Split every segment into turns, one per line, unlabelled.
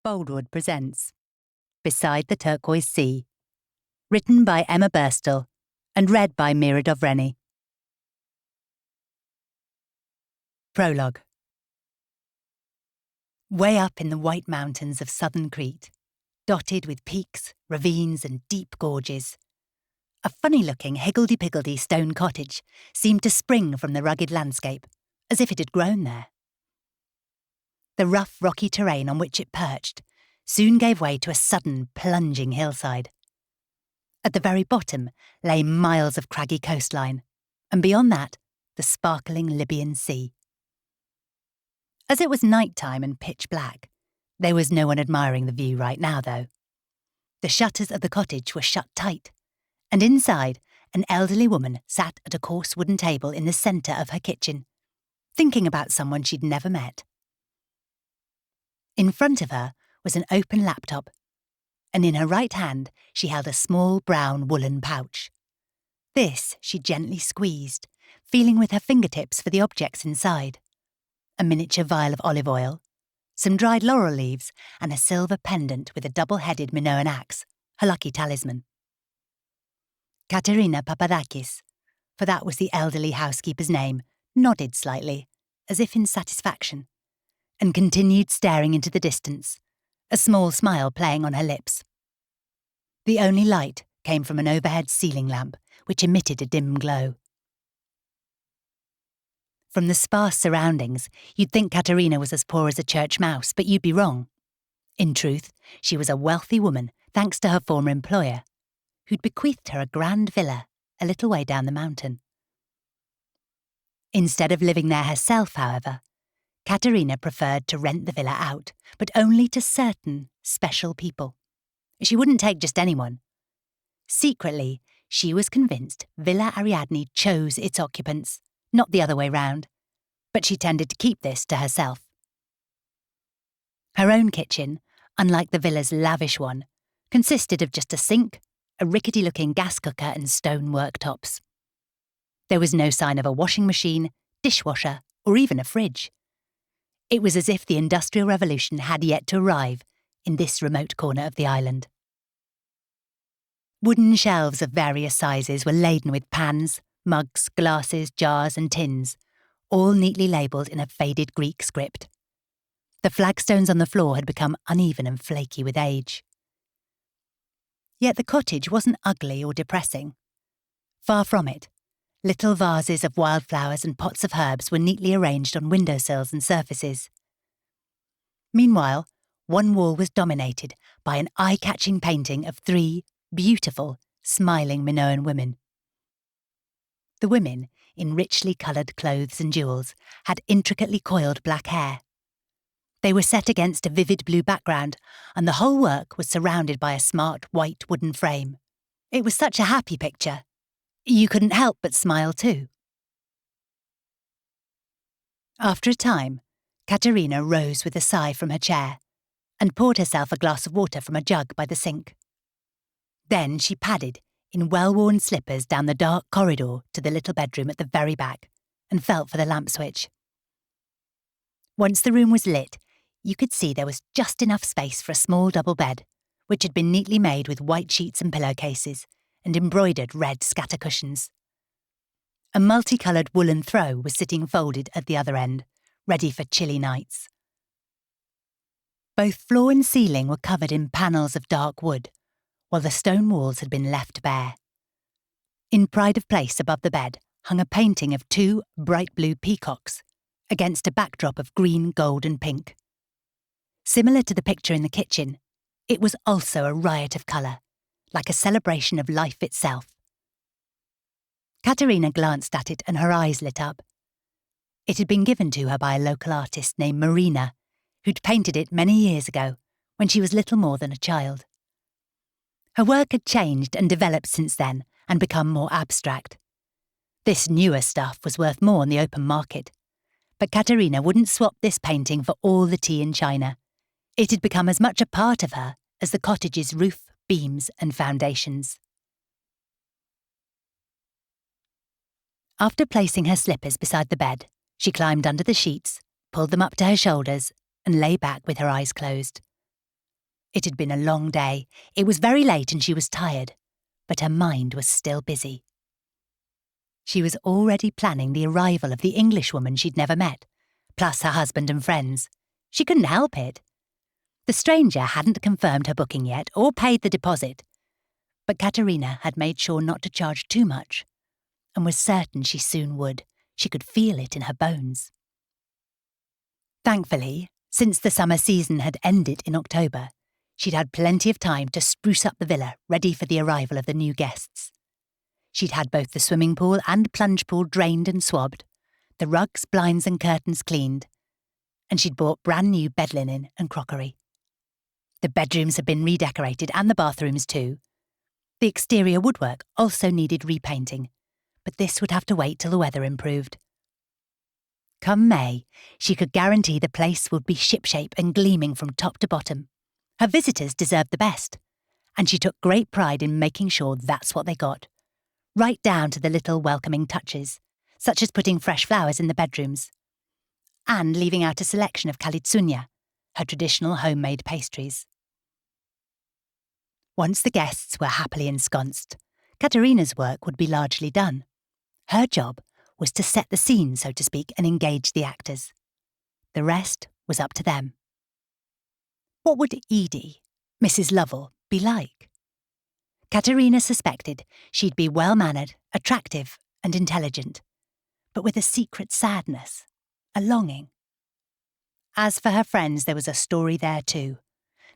Boldwood presents Beside the Turquoise Sea, written by Emma Burstall and read by Mira Dovreni. Prologue. Way up in the white mountains of southern Crete, dotted with peaks, ravines and deep gorges, a funny-looking higgledy-piggledy stone cottage seemed to spring from the rugged landscape, as if it had grown there. The rough, rocky terrain on which it perched soon gave way to a sudden, plunging hillside. At the very bottom lay miles of craggy coastline, and beyond that, the sparkling Libyan Sea. As it was night-time and pitch black, there was no one admiring the view right now, though. The shutters of the cottage were shut tight, and inside, an elderly woman sat at a coarse wooden table in the centre of her kitchen, thinking about someone she'd never met. In front of her was an open laptop, and in her right hand she held a small brown woolen pouch. This she gently squeezed, feeling with her fingertips for the objects inside: a miniature vial of olive oil, some dried laurel leaves, and a silver pendant with a double-headed Minoan axe, her lucky talisman. Katerina Papadakis, for that was the elderly housekeeper's name, nodded slightly, as if in satisfaction, and continued staring into the distance, a small smile playing on her lips. The only light came from an overhead ceiling lamp, which emitted a dim glow. From the sparse surroundings, you'd think Katerina was as poor as a church mouse, but you'd be wrong. In truth, she was a wealthy woman, thanks to her former employer, who'd bequeathed her a grand villa a little way down the mountain. Instead of living there herself, however, Katerina preferred to rent the villa out, but only to certain special people. She wouldn't take just anyone. Secretly, she was convinced Villa Ariadne chose its occupants, not the other way round, but she tended to keep this to herself. Her own kitchen, unlike the villa's lavish one, consisted of just a sink, a rickety-looking gas cooker and stone worktops. There was no sign of a washing machine, dishwasher, or even a fridge. It was as if the Industrial Revolution had yet to arrive in this remote corner of the island. Wooden shelves of various sizes were laden with pans, mugs, glasses, jars and tins, all neatly labelled in a faded Greek script. The flagstones on the floor had become uneven and flaky with age. Yet the cottage wasn't ugly or depressing. Far from it. Little vases of wildflowers and pots of herbs were neatly arranged on windowsills and surfaces. Meanwhile, one wall was dominated by an eye-catching painting of 3 beautiful, smiling Minoan women. The women, in richly coloured clothes and jewels, had intricately coiled black hair. They were set against a vivid blue background, and the whole work was surrounded by a smart white wooden frame. It was such a happy picture. You couldn't help but smile too. After a time, Katerina rose with a sigh from her chair and poured herself a glass of water from a jug by the sink. Then she padded in well-worn slippers down the dark corridor to the little bedroom at the very back and felt for the lamp switch. Once the room was lit, you could see there was just enough space for a small double bed, which had been neatly made with white sheets and pillowcases and embroidered red scatter cushions. A multicoloured woolen throw was sitting folded at the other end, ready for chilly nights. Both floor and ceiling were covered in panels of dark wood, while the stone walls had been left bare. In pride of place above the bed hung a painting of 2 bright blue peacocks, against a backdrop of green, gold and pink. Similar to the picture in the kitchen, it was also a riot of colour, like a celebration of life itself. Katerina glanced at it and her eyes lit up. It had been given to her by a local artist named Marina, who'd painted it many years ago, when she was little more than a child. Her work had changed and developed since then and become more abstract. This newer stuff was worth more on the open market, but Katerina wouldn't swap this painting for all the tea in China. It had become as much a part of her as the cottage's roof, beams and foundations. After placing her slippers beside the bed, she climbed under the sheets, pulled them up to her shoulders, and lay back with her eyes closed. It had been a long day. It was very late and she was tired, but her mind was still busy. She was already planning the arrival of the Englishwoman she'd never met, plus her husband and friends. She couldn't help it. The stranger hadn't confirmed her booking yet or paid the deposit, but Katerina had made sure not to charge too much, and was certain she soon would. She could feel it in her bones. Thankfully, since the summer season had ended in October, she'd had plenty of time to spruce up the villa ready for the arrival of the new guests. She'd had both the swimming pool and plunge pool drained and swabbed, the rugs, blinds and curtains cleaned, and she'd bought brand new bed linen and crockery. The bedrooms had been redecorated and the bathrooms too. The exterior woodwork also needed repainting, but this would have to wait till the weather improved. Come May, she could guarantee the place would be shipshape and gleaming from top to bottom. Her visitors deserved the best, and she took great pride in making sure that's what they got, right down to the little welcoming touches, such as putting fresh flowers in the bedrooms, and leaving out a selection of kalitsunya, her traditional homemade pastries. Once the guests were happily ensconced, Katerina's work would be largely done. Her job was to set the scene, so to speak, and engage the actors. The rest was up to them. What would Edie, Mrs. Lovell, be like? Katerina suspected she'd be well-mannered, attractive and intelligent, but with a secret sadness, a longing. As for her friends, there was a story there too.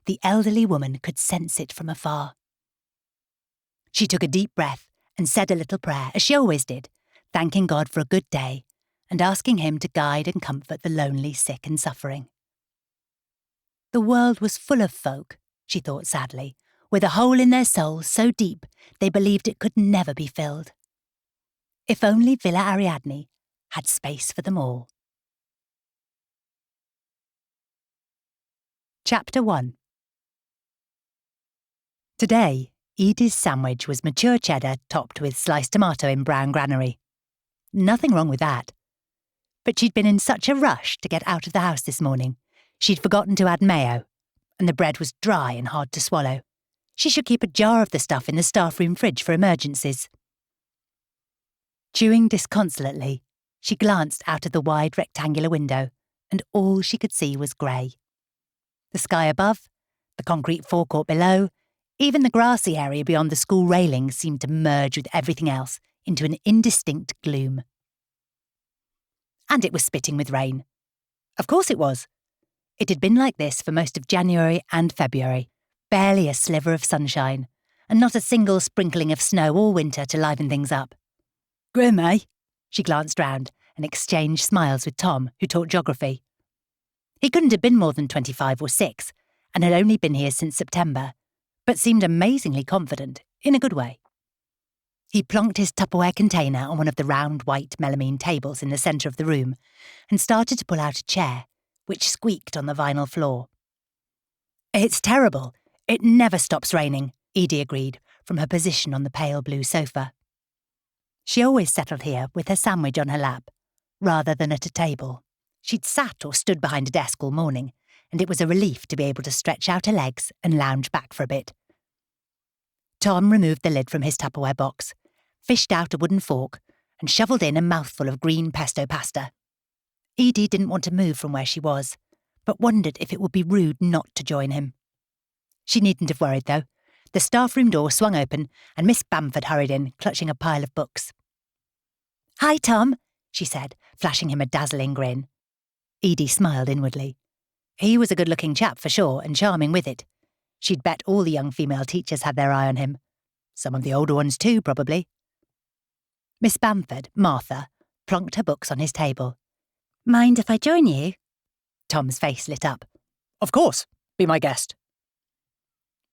The elderly woman could sense it from afar. She took a deep breath and said a little prayer, as she always did, thanking God for a good day and asking him to guide and comfort the lonely, sick and suffering. The world was full of folk, she thought sadly, with a hole in their souls so deep they believed it could never be filled. If only Villa Ariadne had space for them all. Chapter 1. Today, Edie's sandwich was mature cheddar topped with sliced tomato in brown granary. Nothing wrong with that. But she'd been in such a rush to get out of the house this morning, she'd forgotten to add mayo, and the bread was dry and hard to swallow. She should keep a jar of the stuff in the staff room fridge for emergencies. Chewing disconsolately, she glanced out of the wide rectangular window, and all she could see was grey. The sky above, the concrete forecourt below, even the grassy area beyond the school railing seemed to merge with everything else into an indistinct gloom. And it was spitting with rain. Of course it was. It had been like this for most of January and February, barely a sliver of sunshine, and not a single sprinkling of snow all winter to liven things up. Grim, eh? She glanced round and exchanged smiles with Tom, who taught geography. He couldn't have been more than 25 or 6, and had only been here since September, but seemed amazingly confident, in a good way. He plonked his Tupperware container on one of the round white melamine tables in the centre of the room and started to pull out a chair, which squeaked on the vinyl floor. It's terrible. It never stops raining, Edie agreed, from her position on the pale blue sofa. She always settled here with her sandwich on her lap, rather than at a table. She'd sat or stood behind a desk all morning, and it was a relief to be able to stretch out her legs and lounge back for a bit. Tom removed the lid from his Tupperware box, fished out a wooden fork, and shovelled in a mouthful of green pesto pasta. Edie didn't want to move from where she was, but wondered if it would be rude not to join him. She needn't have worried, though. The staff room door swung open, and Miss Bamford hurried in, clutching a pile of books. "Hi, Tom," she said, flashing him a dazzling grin. Edie smiled inwardly. He was a good-looking chap for sure, and charming with it. She'd bet all the young female teachers had their eye on him. Some of the older ones too, probably. Miss Bamford, Martha, plonked her books on his table. "Mind if I join you?" Tom's face lit up. "Of course. Be my guest."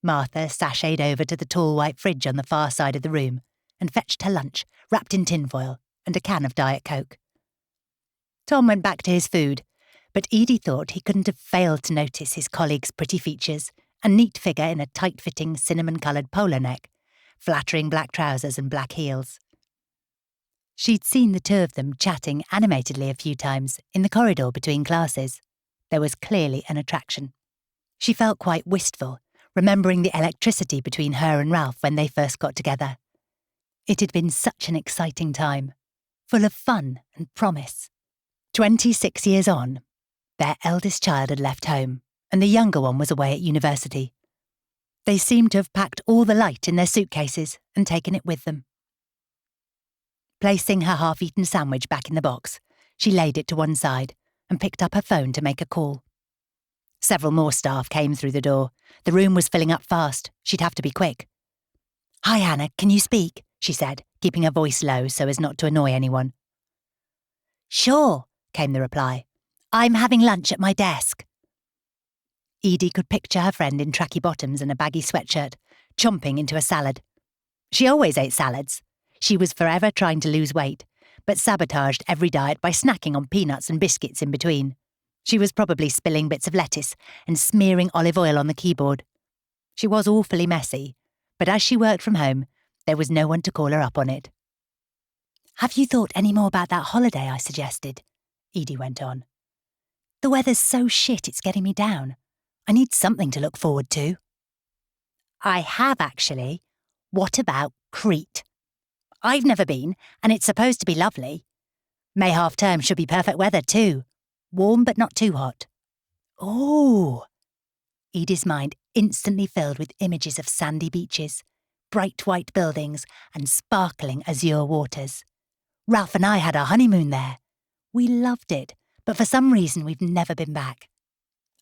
Martha sashayed over to the tall white fridge on the far side of the room and fetched her lunch, wrapped in tinfoil, and a can of Diet Coke. Tom went back to his food, but Edie thought he couldn't have failed to notice his colleague's pretty features and neat figure in a tight-fitting cinnamon-coloured polo neck, flattering black trousers and black heels. She'd seen the two of them chatting animatedly a few times in the corridor between classes. There was clearly an attraction. She felt quite wistful, remembering the electricity between her and Ralph when they first got together. It had been such an exciting time, full of fun and promise. 26 years on, their eldest child had left home, and the younger one was away at university. They seemed to have packed all the light in their suitcases and taken it with them. Placing her half-eaten sandwich back in the box, she laid it to one side and picked up her phone to make a call. Several more staff came through the door. The room was filling up fast. She'd have to be quick. "Hi, Hannah, can you speak?" she said, keeping her voice low so as not to annoy anyone. "Sure," came the reply. "I'm having lunch at my desk." Edie could picture her friend in tracky bottoms and a baggy sweatshirt, chomping into a salad. She always ate salads. She was forever trying to lose weight, but sabotaged every diet by snacking on peanuts and biscuits in between. She was probably spilling bits of lettuce and smearing olive oil on the keyboard. She was awfully messy, but as she worked from home, there was no one to call her up on it. "Have you thought any more about that holiday I suggested?" Edie went on. "The weather's so shit it's getting me down. I need something to look forward to." "I have, actually. What about Crete? I've never been, and it's supposed to be lovely. May half-term should be perfect weather too. Warm but not too hot." "Ooh." Edie's mind instantly filled with images of sandy beaches, bright white buildings, and sparkling azure waters. "Ralph and I had our honeymoon there. We loved it, but for some reason we've never been back."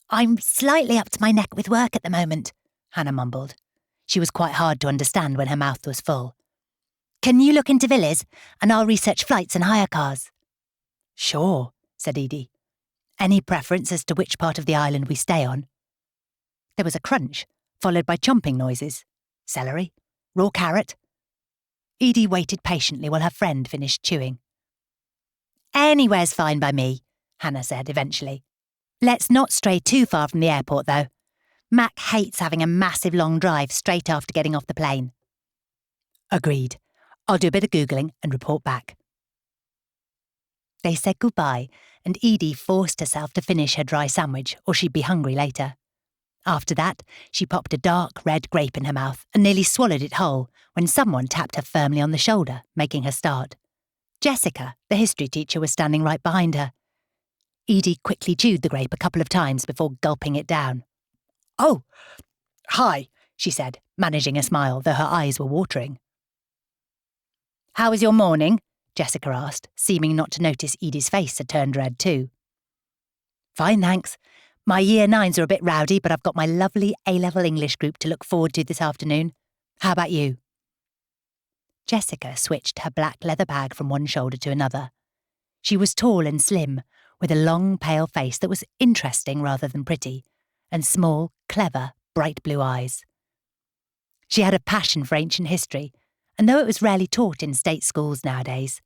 "I'm slightly up to my neck with work at the moment," Hannah mumbled. She was quite hard to understand when her mouth was full. "Can you look into villas, and I'll research flights and hire cars?" "Sure," said Edie. "Any preference as to which part of the island we stay on?" There was a crunch, followed by chomping noises. Celery? Raw carrot? Edie waited patiently while her friend finished chewing. "Anywhere's fine by me," Hannah said eventually. "Let's not stray too far from the airport, though. Mac hates having a massive long drive straight after getting off the plane." "Agreed. I'll do a bit of Googling and report back." They said goodbye, and Edie forced herself to finish her dry sandwich, or she'd be hungry later. After that, she popped a dark red grape in her mouth and nearly swallowed it whole when someone tapped her firmly on the shoulder, making her start. Jessica, the history teacher, was standing right behind her. Edie quickly chewed the grape a couple of times before gulping it down. "Oh, hi," she said, managing a smile, though her eyes were watering. "How was your morning?" Jessica asked, seeming not to notice Edie's face had turned red too. "Fine, thanks. My Year 9s are a bit rowdy, but I've got my lovely A-level English group to look forward to this afternoon. How about you?" Jessica switched her black leather bag from one shoulder to another. She was tall and slim, with a long, pale face that was interesting rather than pretty, and small, clever, bright blue eyes. She had a passion for ancient history, and though it was rarely taught in state schools nowadays,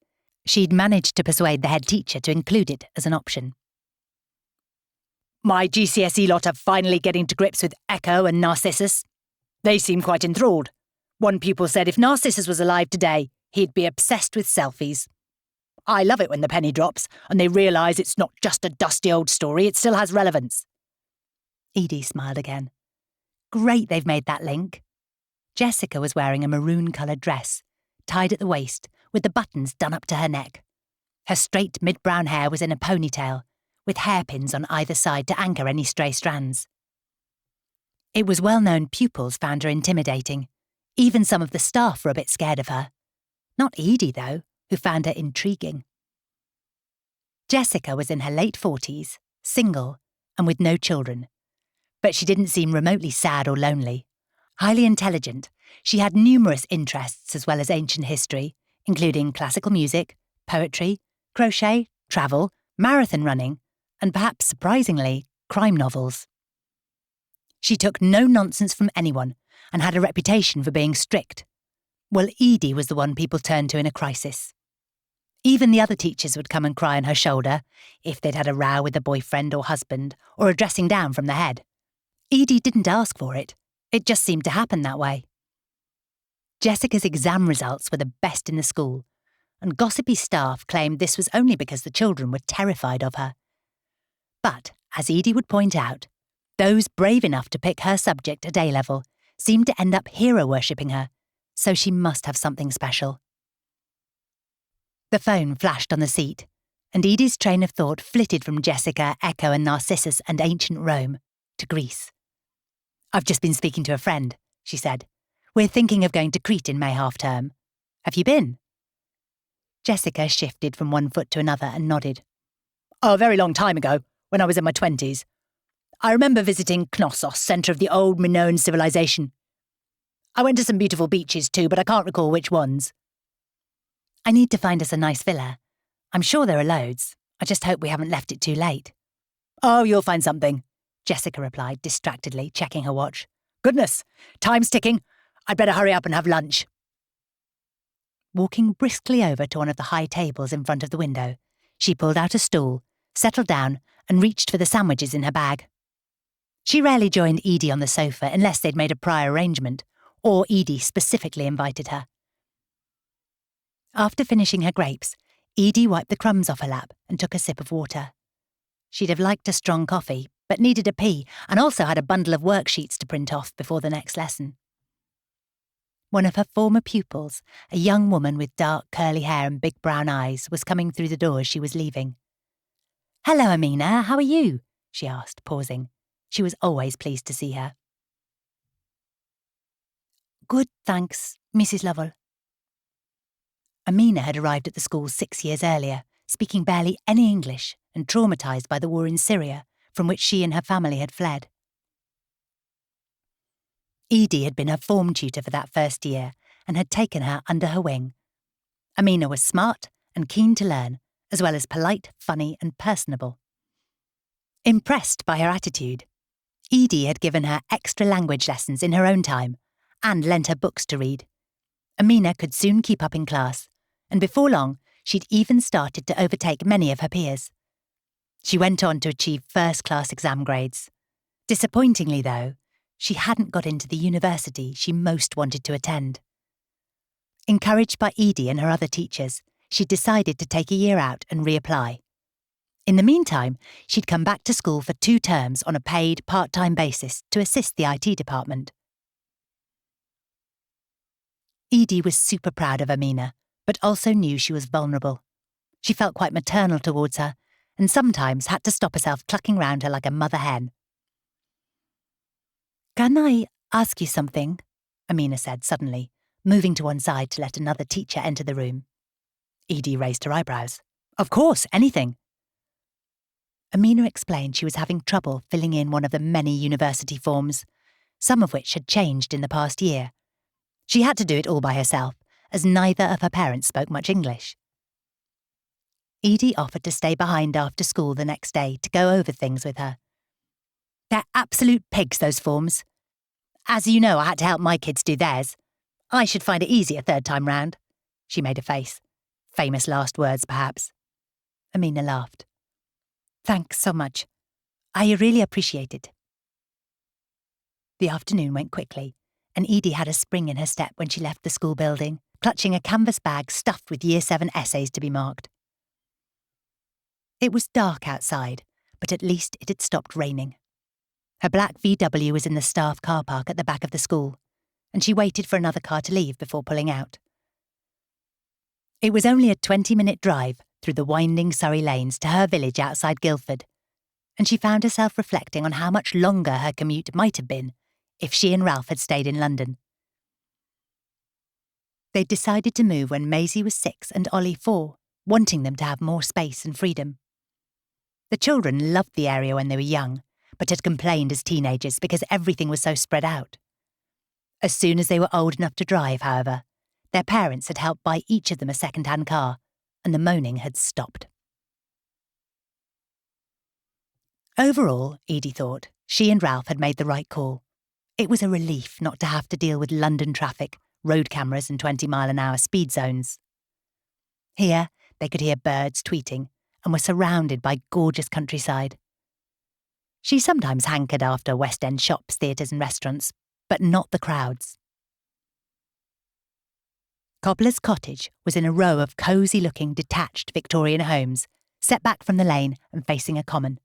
she'd managed to persuade the head teacher to include it as an option. "My GCSE lot are finally getting to grips with Echo and Narcissus. They seem quite enthralled. One pupil said if Narcissus was alive today, he'd be obsessed with selfies. I love it when the penny drops and they realise it's not just a dusty old story, it still has relevance." Edie smiled again. Great they've made that link. Jessica was wearing a maroon-coloured dress, tied at the waist, with the buttons done up to her neck. Her straight mid-brown hair was in a ponytail, with hairpins on either side to anchor any stray strands. It was well known pupils found her intimidating. Even some of the staff were a bit scared of her. Not Edie, though, who found her intriguing. Jessica was in her late 40s, single, and with no children. But she didn't seem remotely sad or lonely. Highly intelligent, she had numerous interests as well as ancient history, including classical music, poetry, crochet, travel, marathon running, and perhaps surprisingly, crime novels. She took no nonsense from anyone and had a reputation for being strict. Well, Edie was the one people turned to in a crisis. Even the other teachers would come and cry on her shoulder if they'd had a row with a boyfriend or husband or a dressing down from the head. Edie didn't ask for it. It just seemed to happen that way. Jessica's exam results were the best in the school, and gossipy staff claimed this was only because the children were terrified of her. But, as Edie would point out, Those brave enough to pick her subject at A-level seemed to end up hero-worshipping her, so she must have something special. The phone flashed on the seat, and Edie's train of thought flitted from Jessica, Echo and Narcissus and ancient Rome to Greece. "I've just been speaking to a friend," she said. "We're thinking of going to Crete in May half-term. Have you been?" Jessica shifted from one foot to another and nodded. "Oh, a very long time ago, when I was in my 20s. I remember visiting Knossos, centre of the old Minoan civilization. I went to some beautiful beaches too, but I can't recall which ones." "I need to find us a nice villa. I'm sure there are loads. I just hope we haven't left it too late." "Oh, you'll find something," Jessica replied distractedly, checking her watch. "Goodness, time's ticking. I'd better hurry up and have lunch." Walking briskly over to one of the high tables in front of the window, she pulled out a stool, settled down, and reached for the sandwiches in her bag. She rarely joined Edie on the sofa unless they'd made a prior arrangement, or Edie specifically invited her. After finishing her grapes, Edie wiped the crumbs off her lap and took a sip of water. She'd have liked a strong coffee, but needed a pee and also had a bundle of worksheets to print off before the next lesson. One of her former pupils, a young woman with dark curly hair and big brown eyes, was coming through the door as she was leaving. "Hello, Amina, how are you?" she asked, pausing. She was always pleased to see her. "Good, thanks, Mrs. Lovell." Amina had arrived at the school 6 years earlier, speaking barely any English and traumatised by the war in Syria, from which she and her family had fled. Edie had been her form tutor for that first year and had taken her under her wing. Amina was smart and keen to learn, as well as polite, funny and personable. Impressed by her attitude, Edie had given her extra language lessons in her own time and lent her books to read. Amina could soon keep up in class, and before long she'd even started to overtake many of her peers. She went on to achieve first-class exam grades. Disappointingly, though, she hadn't got into the university she most wanted to attend. Encouraged by Edie and her other teachers, she'd decided to take a year out and reapply. In the meantime, she'd come back to school for 2 terms on a paid, part-time basis to assist the IT department. Edie was super proud of Amina, but also knew she was vulnerable. She felt quite maternal towards her, and sometimes had to stop herself clucking round her like a mother hen. "Can I ask you something?" Amina said suddenly, moving to one side to let another teacher enter the room. Edie raised her eyebrows. "Of course, anything." Amina explained she was having trouble filling in one of the many university forms, some of which had changed in the past year. She had to do it all by herself, as neither of her parents spoke much English. Edie offered to stay behind after school the next day to go over things with her. "They're absolute pigs, those forms. As you know, I had to help my kids do theirs. I should find it easier third time round." She made a face. Famous last words, perhaps. Amina laughed. "Thanks so much. I really appreciate it." The afternoon went quickly, and Edie had a spring in her step when she left the school building, clutching a canvas bag stuffed with Year 7 essays to be marked. It was dark outside, but at least it had stopped raining. Her black VW was in the staff car park at the back of the school, and she waited for another car to leave before pulling out. It was only a 20-minute drive through the winding Surrey lanes to her village outside Guildford, and she found herself reflecting on how much longer her commute might have been if she and Ralph had stayed in London. They'd decided to move when Maisie was 6 and Ollie 4, wanting them to have more space and freedom. The children loved the area when they were young, but had complained as teenagers because everything was so spread out. As soon as they were old enough to drive, however, their parents had helped buy each of them a second-hand car, and the moaning had stopped. Overall, Edie thought, she and Ralph had made the right call. It was a relief not to have to deal with London traffic, road cameras and 20-mile-an-hour speed zones. Here, they could hear birds tweeting and were surrounded by gorgeous countryside. She sometimes hankered after West End shops, theatres and restaurants, but not the crowds. Cobbler's Cottage was in a row of cosy-looking detached Victorian homes, set back from the lane and facing a common.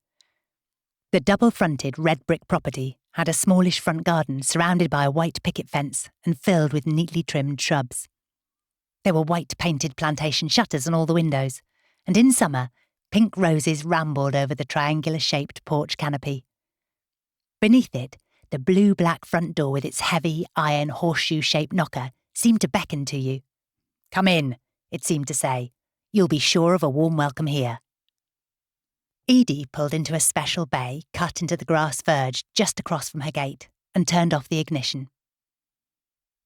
The double-fronted red brick property had a smallish front garden surrounded by a white picket fence and filled with neatly trimmed shrubs. There were white painted plantation shutters on all the windows, and in summer, pink roses rambled over the triangular-shaped porch canopy. Beneath it, the blue-black front door with its heavy, iron horseshoe-shaped knocker seemed to beckon to you. "Come in," it seemed to say. "You'll be sure of a warm welcome here." Edie pulled into a special bay cut into the grass verge just across from her gate and turned off the ignition.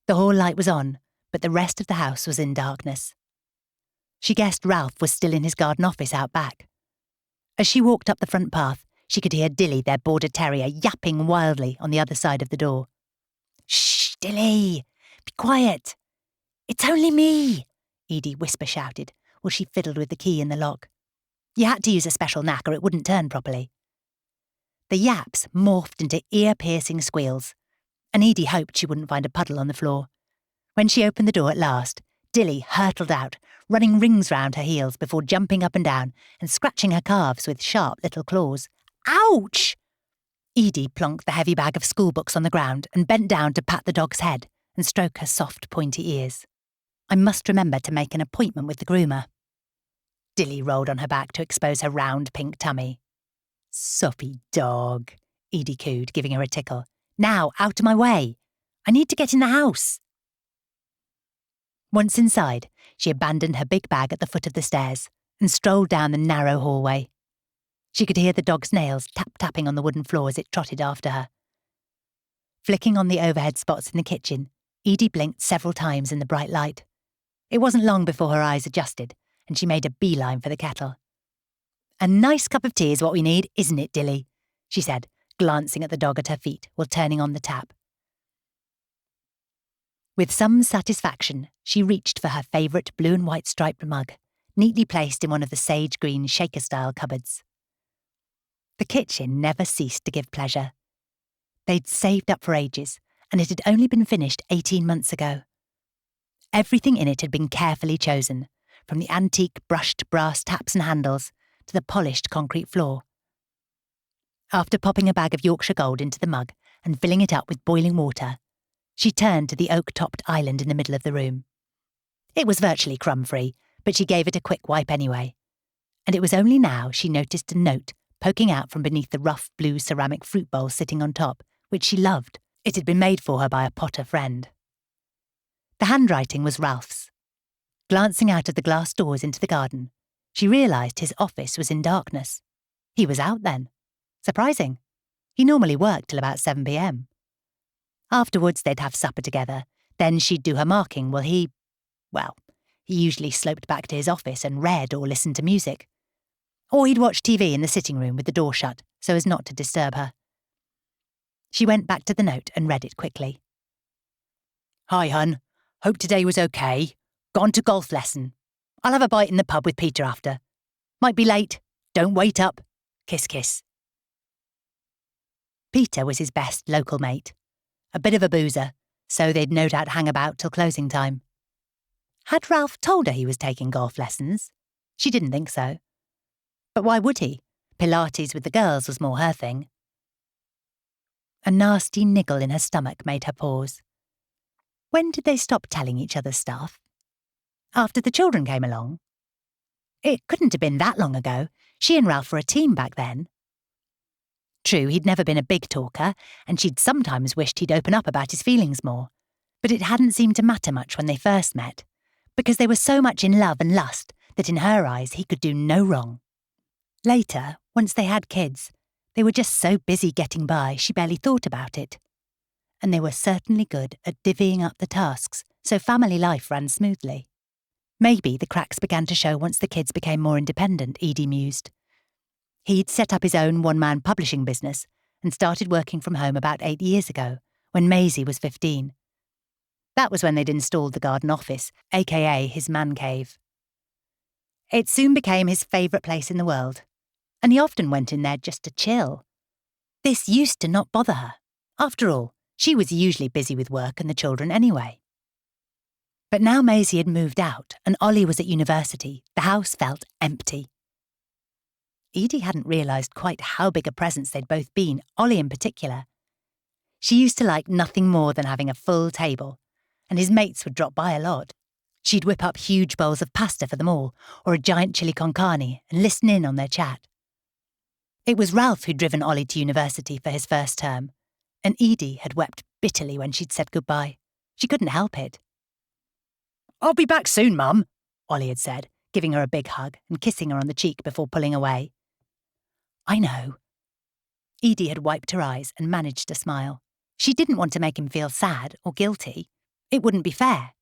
The hall light was on, but the rest of the house was in darkness. She guessed Ralph was still in his garden office out back. As she walked up the front path, she could hear Dilly, their border terrier, yapping wildly on the other side of the door. "Shh, Dilly! Be quiet! It's only me!" Edie whisper-shouted while she fiddled with the key in the lock. You had to use a special knack or it wouldn't turn properly. The yaps morphed into ear-piercing squeals, and Edie hoped she wouldn't find a puddle on the floor. When she opened the door at last, Dilly hurtled out, running rings round her heels before jumping up and down and scratching her calves with sharp little claws. "Ouch!" Edie plonked the heavy bag of schoolbooks on the ground and bent down to pat the dog's head and stroke her soft, pointy ears. "I must remember to make an appointment with the groomer." Dilly rolled on her back to expose her round pink tummy. "Soppy dog," Edie cooed, giving her a tickle. "Now, out of my way. I need to get in the house." Once inside, she abandoned her big bag at the foot of the stairs and strolled down the narrow hallway. She could hear the dog's nails tap-tapping on the wooden floor as it trotted after her. Flicking on the overhead spots in the kitchen, Edie blinked several times in the bright light. It wasn't long before her eyes adjusted, and she made a beeline for the kettle. "A nice cup of tea is what we need, isn't it, Dilly?" she said, glancing at the dog at her feet while turning on the tap. With some satisfaction, she reached for her favourite blue and white striped mug, neatly placed in one of the sage-green shaker-style cupboards. The kitchen never ceased to give pleasure. They'd saved up for ages, and it had only been finished 18 months ago. Everything in it had been carefully chosen, from the antique brushed brass taps and handles to the polished concrete floor. After popping a bag of Yorkshire Gold into the mug and filling it up with boiling water, she turned to the oak-topped island in the middle of the room. It was virtually crumb-free, but she gave it a quick wipe anyway. And it was only now she noticed a note poking out from beneath the rough blue ceramic fruit bowl sitting on top, which she loved. It had been made for her by a Potter friend. The handwriting was Ralph's. Glancing out of the glass doors into the garden, she realised his office was in darkness. He was out then. Surprising. He normally worked till about 7 p.m. Afterwards, they'd have supper together. Then she'd do her marking while he usually sloped back to his office and read or listened to music. Or he'd watch TV in the sitting room with the door shut so as not to disturb her. She went back to the note and read it quickly. "Hi, hun. Hope today was okay. Gone to golf lesson. I'll have a bite in the pub with Peter after. Might be late. Don't wait up. Kiss, kiss." Peter was his best local mate. A bit of a boozer, so they'd no doubt hang about till closing time. Had Ralph told her he was taking golf lessons? She didn't think so. But why would he? Pilates with the girls was more her thing. A nasty niggle in her stomach made her pause. When did they stop telling each other stuff? After the children came along? It couldn't have been that long ago. She and Ralph were a team back then. True, he'd never been a big talker, and she'd sometimes wished he'd open up about his feelings more. But it hadn't seemed to matter much when they first met, because they were so much in love and lust that in her eyes he could do no wrong. Later, once they had kids, they were just so busy getting by she barely thought about it. And they were certainly good at divvying up the tasks, so family life ran smoothly. Maybe the cracks began to show once the kids became more independent, Edie mused. He'd set up his own one-man publishing business and started working from home about 8 years ago, when Maisie was 15. That was when they'd installed the garden office, aka his man cave. It soon became his favourite place in the world, and he often went in there just to chill. This used to not bother her. After all, she was usually busy with work and the children anyway. But now Maisie had moved out and Ollie was at university, the house felt empty. Edie hadn't realised quite how big a presence they'd both been, Ollie in particular. She used to like nothing more than having a full table, and his mates would drop by a lot. She'd whip up huge bowls of pasta for them all, or a giant chili con carne, and listen in on their chat. It was Ralph who'd driven Ollie to university for his first term, and Edie had wept bitterly when she'd said goodbye. She couldn't help it. "I'll be back soon, Mum," Ollie had said, giving her a big hug and kissing her on the cheek before pulling away. "I know." Edie had wiped her eyes and managed to smile. She didn't want to make him feel sad or guilty. It wouldn't be fair.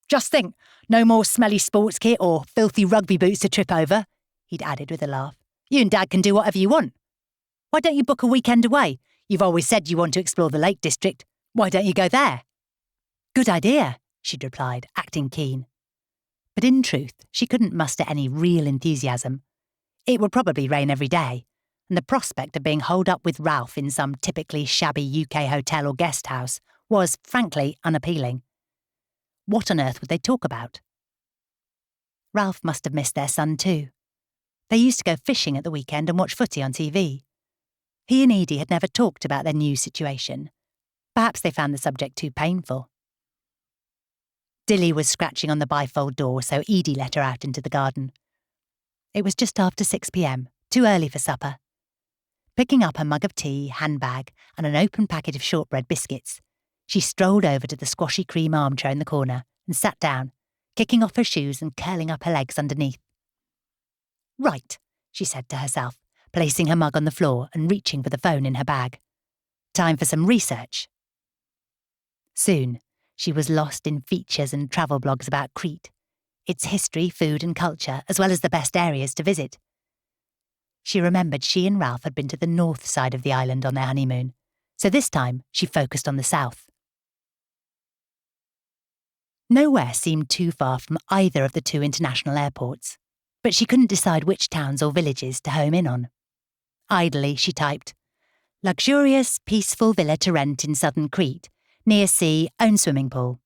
"Just think, no more smelly sports kit or filthy rugby boots to trip over," he'd added with a laugh. "You and Dad can do whatever you want. Why don't you book a weekend away? You've always said you want to explore the Lake District. Why don't you go there?" "Good idea," she'd replied, acting keen. But in truth, she couldn't muster any real enthusiasm. It would probably rain every day, and the prospect of being holed up with Ralph in some typically shabby UK hotel or guest house was, frankly, unappealing. What on earth would they talk about? Ralph must have missed their son too. They used to go fishing at the weekend and watch footy on TV. He and Edie had never talked about their new situation. Perhaps they found the subject too painful. Dilly was scratching on the bifold door, so Edie let her out into the garden. It was just after 6 p.m, too early for supper. Picking up her mug of tea, handbag, and an open packet of shortbread biscuits, she strolled over to the squashy cream armchair in the corner and sat down, kicking off her shoes and curling up her legs underneath. "Right," she said to herself, placing her mug on the floor and reaching for the phone in her bag. "Time for some research." Soon, she was lost in features and travel blogs about Crete, its history, food and culture, as well as the best areas to visit. She remembered she and Ralph had been to the north side of the island on their honeymoon, so this time she focused on the south. Nowhere seemed too far from either of the two international airports, but she couldn't decide which towns or villages to home in on. Idly, she typed, "Luxurious, peaceful villa to rent in southern Crete, near sea, own swimming pool."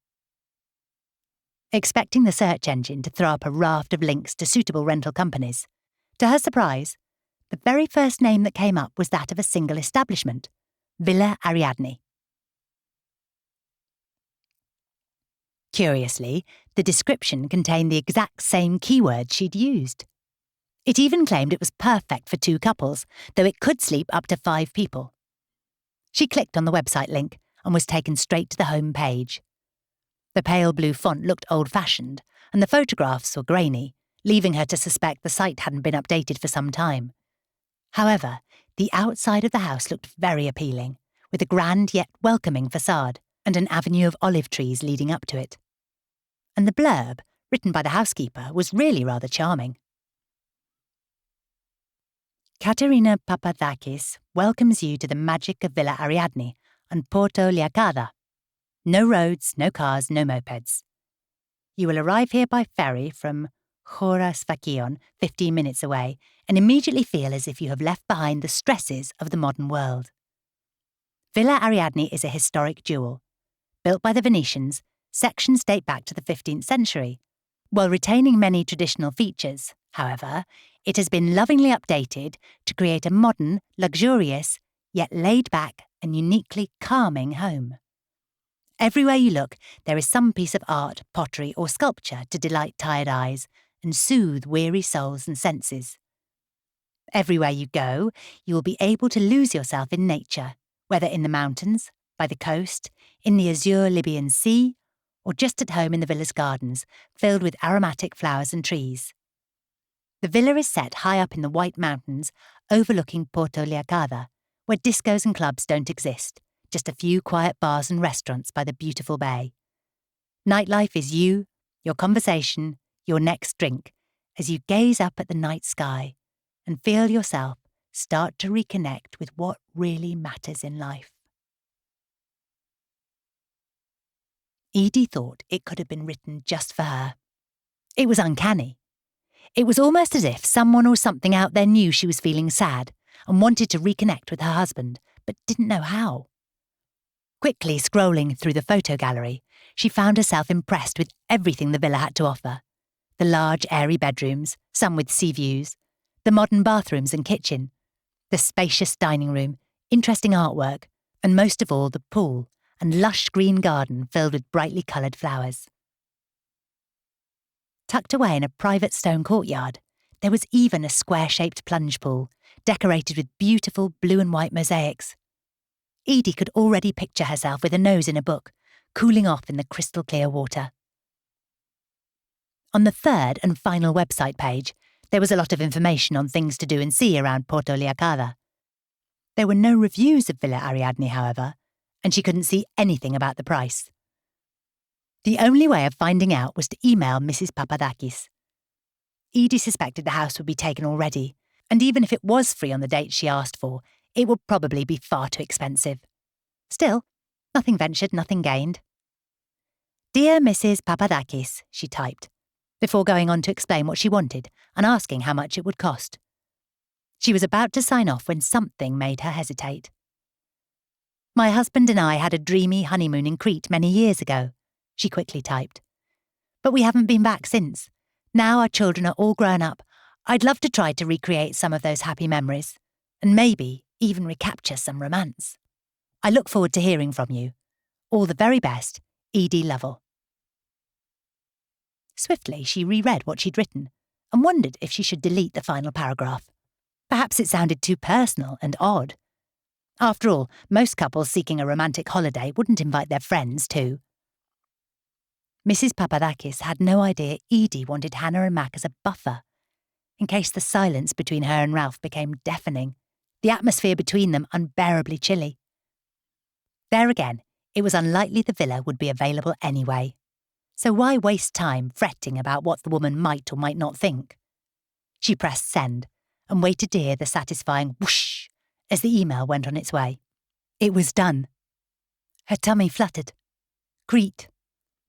Expecting the search engine to throw up a raft of links to suitable rental companies, to her surprise, the very first name that came up was that of a single establishment, Villa Ariadne. Curiously, the description contained the exact same keywords she'd used. It even claimed it was perfect for 2 couples, though it could sleep up to 5 people. She clicked on the website link and was taken straight to the home page. The pale blue font looked old-fashioned, and the photographs were grainy, leaving her to suspect the site hadn't been updated for some time. However, the outside of the house looked very appealing, with a grand yet welcoming facade and an avenue of olive trees leading up to it. And the blurb, written by the housekeeper, was really rather charming. "Katerina Papadakis welcomes you to the magic of Villa Ariadne and Porto Liacada. No roads, no cars, no mopeds. You will arrive here by ferry from Chora-Sfakion, 15 minutes away, and immediately feel as if you have left behind the stresses of the modern world. Villa Ariadne is a historic jewel. Built by the Venetians, sections date back to the 15th century. While retaining many traditional features, however, it has been lovingly updated to create a modern, luxurious, yet laid-back and uniquely calming home. Everywhere you look, there is some piece of art, pottery or sculpture to delight tired eyes and soothe weary souls and senses. Everywhere you go, you will be able to lose yourself in nature, whether in the mountains, by the coast, in the azure Libyan Sea, or just at home in the villa's gardens, filled with aromatic flowers and trees. The villa is set high up in the White Mountains, overlooking Porto Liacada, where discos and clubs don't exist, just a few quiet bars and restaurants by the beautiful bay. Nightlife is you, your conversation, your next drink, as you gaze up at the night sky and feel yourself start to reconnect with what really matters in life." Edie thought it could have been written just for her. It was uncanny. It was almost as if someone or something out there knew she was feeling sad and wanted to reconnect with her husband, but didn't know how. Quickly scrolling through the photo gallery, she found herself impressed with everything the villa had to offer. The large, airy bedrooms, some with sea views, the modern bathrooms and kitchen, the spacious dining room, interesting artwork, and most of all the pool and lush green garden filled with brightly coloured flowers. Tucked away in a private stone courtyard, there was even a square-shaped plunge pool, decorated with beautiful blue and white mosaics. Edie could already picture herself with a nose in a book, cooling off in the crystal-clear water. On the third and final website page, there was a lot of information on things to do and see around Porto Liacada. There were no reviews of Villa Ariadne, however, and she couldn't see anything about the price. The only way of finding out was to email Mrs. Papadakis. Edie suspected the house would be taken already, and even if it was free on the date she asked for, it would probably be far too expensive. Still, nothing ventured, nothing gained. "Dear Mrs. Papadakis," she typed, before going on to explain what she wanted and asking how much it would cost. She was about to sign off when something made her hesitate. "My husband and I had a dreamy honeymoon in Crete many years ago," she quickly typed. "But we haven't been back since. Now our children are all grown up. I'd love to try to recreate some of those happy memories, and maybe even recapture some romance. I look forward to hearing from you. All the very best, Edie Lovell." Swiftly, she reread what she'd written and wondered if she should delete the final paragraph. Perhaps it sounded too personal and odd. After all, most couples seeking a romantic holiday wouldn't invite their friends too. Mrs. Papadakis had no idea Edie wanted Hannah and Mac as a buffer, in case the silence between her and Ralph became deafening, the atmosphere between them unbearably chilly. There again, it was unlikely the villa would be available anyway. So why waste time fretting about what the woman might or might not think? She pressed send and waited to hear the satisfying whoosh as the email went on its way. It was done. Her tummy fluttered. Crete,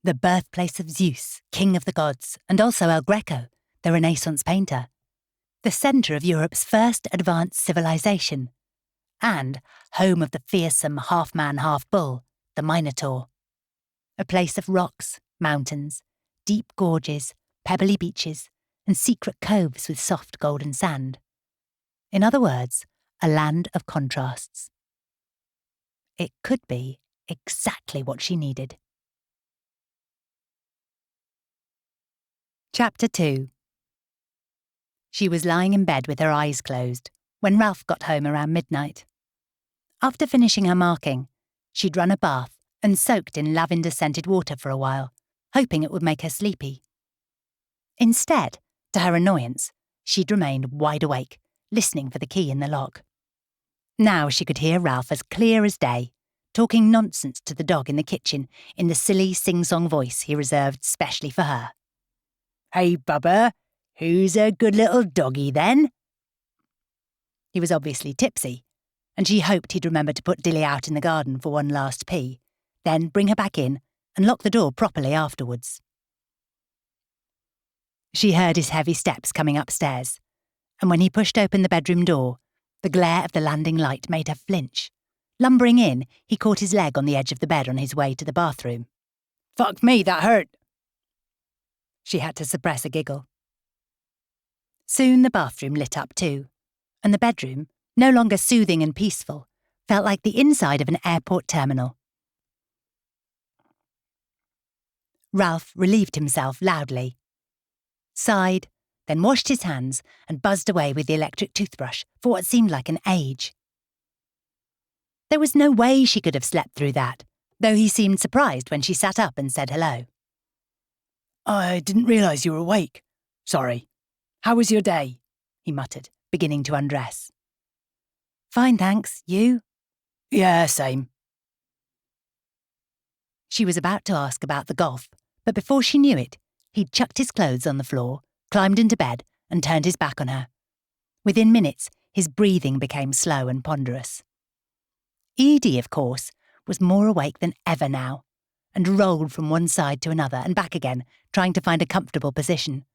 the birthplace of Zeus, king of the gods, and also El Greco, the Renaissance painter. The centre of Europe's first advanced civilization, and home of the fearsome half-man, half-bull, the Minotaur. A place of rocks, mountains, deep gorges, pebbly beaches, and secret coves with soft golden sand. In other words, a land of contrasts. It could be exactly what she needed. Chapter 2. She was lying in bed with her eyes closed when Ralph got home around midnight. After finishing her marking, she'd run a bath and soaked in lavender-scented water for a while, hoping it would make her sleepy. Instead, to her annoyance, she'd remained wide awake, listening for the key in the lock. Now she could hear Ralph as clear as day, talking nonsense to the dog in the kitchen in the silly sing-song voice he reserved specially for her. "Hey, Bubba, who's a good little doggy then?" He was obviously tipsy, and she hoped he'd remember to put Dilly out in the garden for one last pee, then bring her back in and lock the door properly afterwards. She heard his heavy steps coming upstairs, and when he pushed open the bedroom door, the glare of the landing light made her flinch. Lumbering in, he caught his leg on the edge of the bed on his way to the bathroom. "Fuck me, that hurt!" She had to suppress a giggle. Soon the bathroom lit up too, and the bedroom, no longer soothing and peaceful, felt like the inside of an airport terminal. Ralph relieved himself loudly, sighed, then washed his hands and buzzed away with the electric toothbrush for what seemed like an age. There was no way she could have slept through that, though he seemed surprised when she sat up and said hello. "I didn't realise you were awake. Sorry. How was your day?" he muttered, beginning to undress. "Fine, thanks. You?" "Yeah, same." She was about to ask about the golf, but before she knew it, he'd chucked his clothes on the floor, climbed into bed, and turned his back on her. Within minutes, his breathing became slow and ponderous. Edie, of course, was more awake than ever now, and rolled from one side to another and back again, trying to find a comfortable position.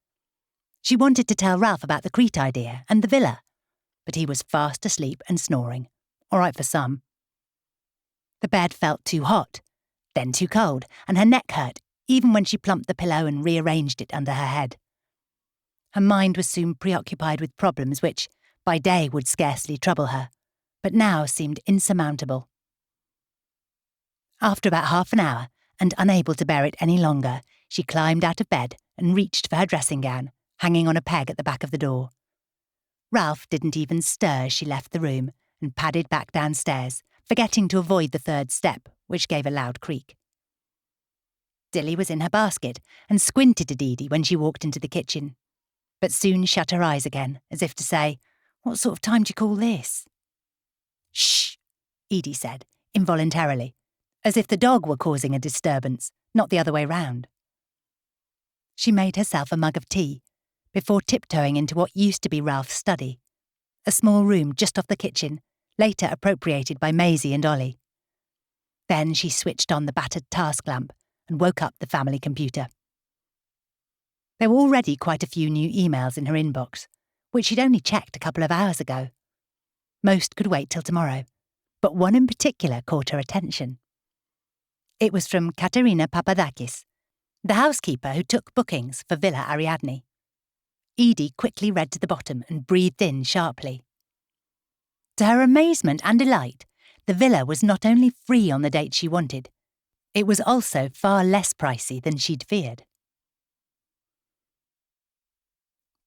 She wanted to tell Ralph about the Crete idea and the villa, but he was fast asleep and snoring, all right for some. The bed felt too hot, then too cold, and her neck hurt even when she plumped the pillow and rearranged it under her head. Her mind was soon preoccupied with problems which, by day, would scarcely trouble her, but now seemed insurmountable. After about half an hour, and unable to bear it any longer, she climbed out of bed and reached for her dressing gown, hanging on a peg at the back of the door. Ralph didn't even stir as she left the room and padded back downstairs, forgetting to avoid the third step, which gave a loud creak. Dilly was in her basket and squinted at Edie when she walked into the kitchen, but soon shut her eyes again, as if to say, "What sort of time do you call this?" "Shh," Edie said, involuntarily, as if the dog were causing a disturbance, not the other way round. She made herself a mug of tea, before tiptoeing into what used to be Ralph's study, a small room just off the kitchen, later appropriated by Maisie and Ollie. Then she switched on the battered task lamp and woke up the family computer. There were already quite a few new emails in her inbox, which she'd only checked a couple of hours ago. Most could wait till tomorrow, but one in particular caught her attention. It was from Katerina Papadakis, the housekeeper who took bookings for Villa Ariadne. Edie quickly read to the bottom and breathed in sharply. To her amazement and delight, the villa was not only free on the date she wanted, it was also far less pricey than she'd feared.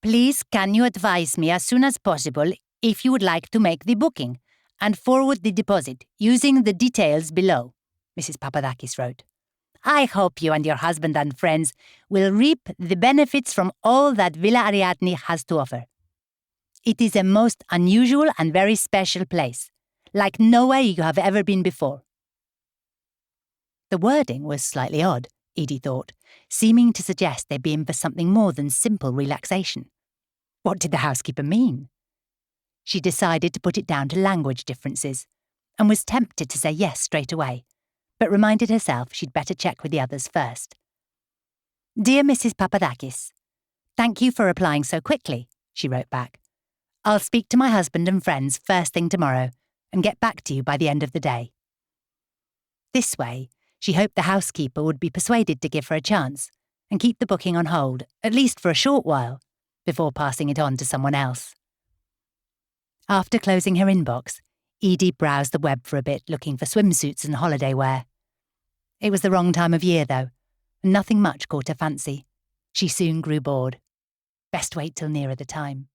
"Please can you advise me as soon as possible if you would like to make the booking, and forward the deposit using the details below," Mrs. Papadakis wrote. "I hope you and your husband and friends will reap the benefits from all that Villa Ariadne has to offer. It is a most unusual and very special place, like nowhere you have ever been before." The wording was slightly odd, Edie thought, seeming to suggest they'd be in for something more than simple relaxation. What did the housekeeper mean? She decided to put it down to language differences, and was tempted to say yes straight away, but reminded herself she'd better check with the others first. "Dear Mrs. Papadakis, thank you for replying so quickly," she wrote back. "I'll speak to my husband and friends first thing tomorrow and get back to you by the end of the day." This way, she hoped the housekeeper would be persuaded to give her a chance and keep the booking on hold, at least for a short while, before passing it on to someone else. After closing her inbox, Edie browsed the web for a bit looking for swimsuits and holiday wear. It was the wrong time of year, though, and nothing much caught her fancy. She soon grew bored. Best wait till nearer the time.